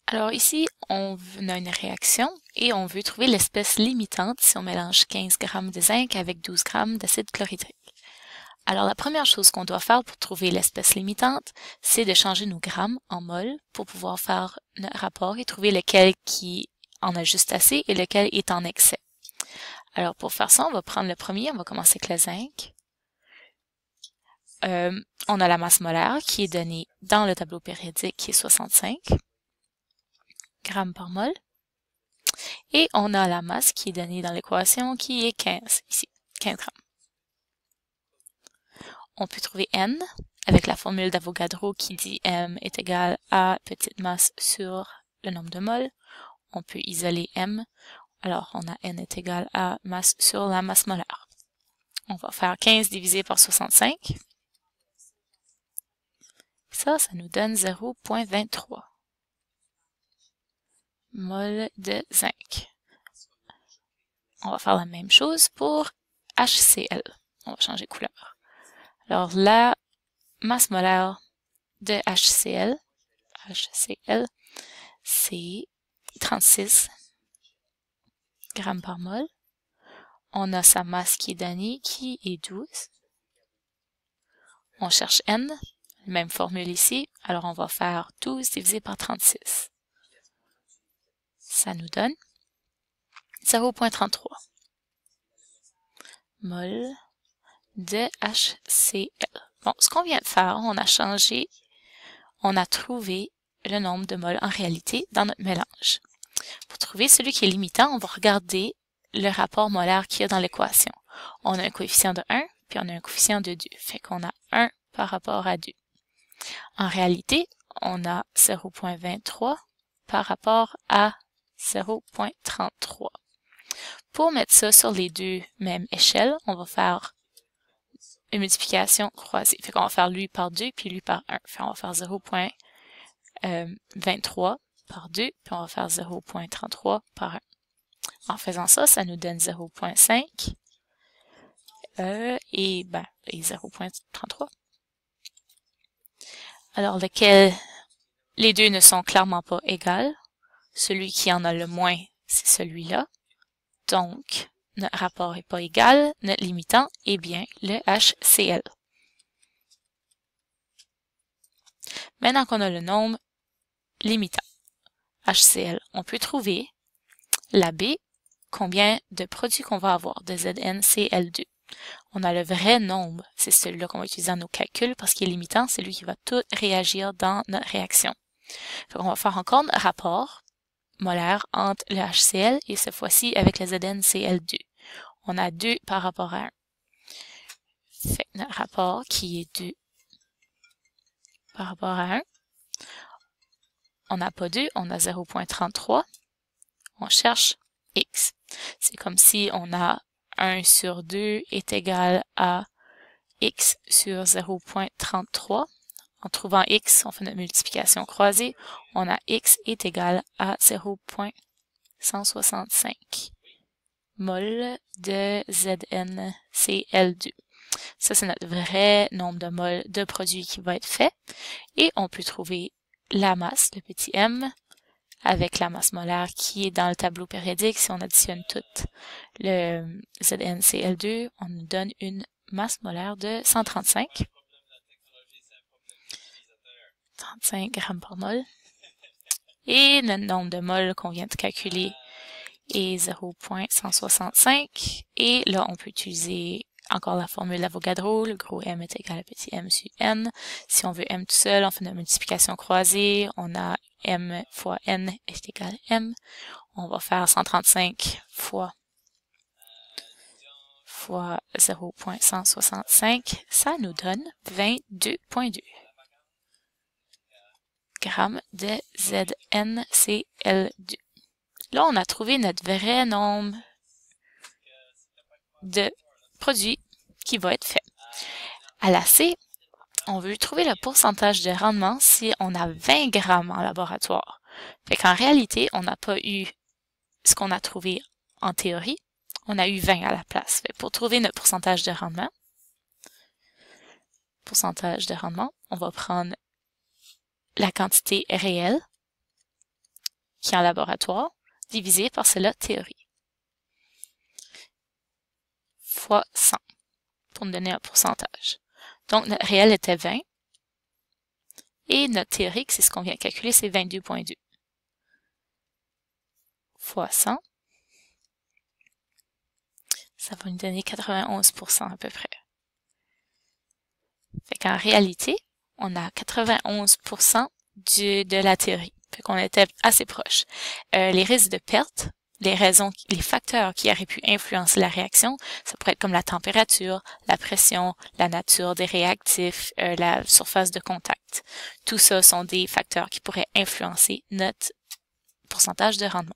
Alors ici, on a une réaction et on veut trouver l'espèce limitante si on mélange 15 g de zinc avec 12 g d'acide chlorhydrique. Alors la première chose qu'on doit faire pour trouver l'espèce limitante, c'est de changer nos grammes en mol pour pouvoir faire notre rapport et trouver lequel qui en a juste assez et lequel est en excès. Alors pour faire ça, on va prendre le premier, on va commencer avec le zinc. On a la masse molaire qui est donnée dans le tableau périodique qui est 65 grammes par mol. Et on a la masse qui est donnée dans l'équation qui est 15, ici, 15 grammes. On peut trouver N avec la formule d'Avogadro qui dit M est égal à petite masse sur le nombre de moles. On peut isoler M. Alors, on a N est égal à masse sur la masse molaire. On va faire 15 divisé par 65. Ça nous donne 0,23 mol de zinc. On va faire la même chose pour HCl. On va changer de couleur. Alors, la masse molaire de HCl, c'est 36 grammes par mol. On a sa masse qui est donnée, qui est 12. On cherche N, même formule ici. Alors, on va faire 12 divisé par 36. Ça nous donne 0,33 mol de HCl. Bon, ce qu'on vient de faire, on a changé, on a trouvé le nombre de moles en réalité dans notre mélange. Pour trouver celui qui est limitant, on va regarder le rapport molaire qu'il y a dans l'équation. On a un coefficient de 1, puis on a un coefficient de 2. Fait qu'on a 1 par rapport à 2. En réalité, on a 0,23 par rapport à 0,33. Pour mettre ça sur les deux mêmes échelles, on va faire une multiplication croisée. Fait qu'on va faire lui par 2, puis lui par 1. Fait qu'on va faire 0,23 par 2, puis on va faire 0,33 par 1. En faisant ça, ça nous donne 0,5 et 0,33. Alors, les deux ne sont clairement pas égales. Celui qui en a le moins, c'est celui-là. Donc, notre rapport n'est pas égal. Notre limitant est bien le HCl. Maintenant qu'on a le nombre limitant, HCl, on peut trouver la B, combien de produits qu'on va avoir de ZnCl2. On a le vrai nombre, c'est celui-là qu'on va utiliser dans nos calculs parce qu'il est limitant, c'est lui qui va tout réagir dans notre réaction. Donc, on va faire encore un rapport molaire entre le HCl et cette fois-ci avec le ZnCl2. On a 2 par rapport à 1. Fait notre rapport qui est 2 par rapport à 1. On n'a pas 2, on a 0,33. On cherche X. C'est comme si on a 1 sur 2 est égal à X sur 0,33. En trouvant X, on fait notre multiplication croisée. On a X est égal à 0,165 mol de ZnCl2. Ça, c'est notre vrai nombre de moles de produit qui va être fait. Et on peut trouver la masse, le petit m, avec la masse molaire qui est dans le tableau périodique. Si on additionne toutes le ZnCl2, on nous donne une masse molaire de 135. 35 grammes par mol. Et le nombre de moles qu'on vient de calculer est 0,165. Et là, on peut utiliser encore la formule d'Avogadro. Le gros M est égal à petit m sur n. Si on veut m tout seul, on fait une multiplication croisée. On a m fois n est égal à m. On va faire 135 fois 0,165. Ça nous donne 22,2 grammes de ZnCl2. Là, on a trouvé notre vrai nombre de produits qui va être fait. À la C, on veut trouver le pourcentage de rendement si on a 20 grammes en laboratoire. Fait qu'en réalité, on n'a pas eu ce qu'on a trouvé en théorie. On a eu 20 à la place. Fait pour trouver notre pourcentage de rendement, on va prendre la quantité réelle qui est en laboratoire, divisé par cela théorie, fois 100, pour me donner un pourcentage. Donc, notre réel était 20, et notre théorique, c'est ce qu'on vient de calculer, c'est 22,2. Fois 100, ça va nous donner 91% à peu près. Fait qu'en réalité, on a 91% de la théorie. Fait qu'on était assez proche. Les risques de perte, les facteurs qui auraient pu influencer la réaction, ça pourrait être comme la température, la pression, la nature des réactifs, la surface de contact. Tout ça sont des facteurs qui pourraient influencer notre pourcentage de rendement.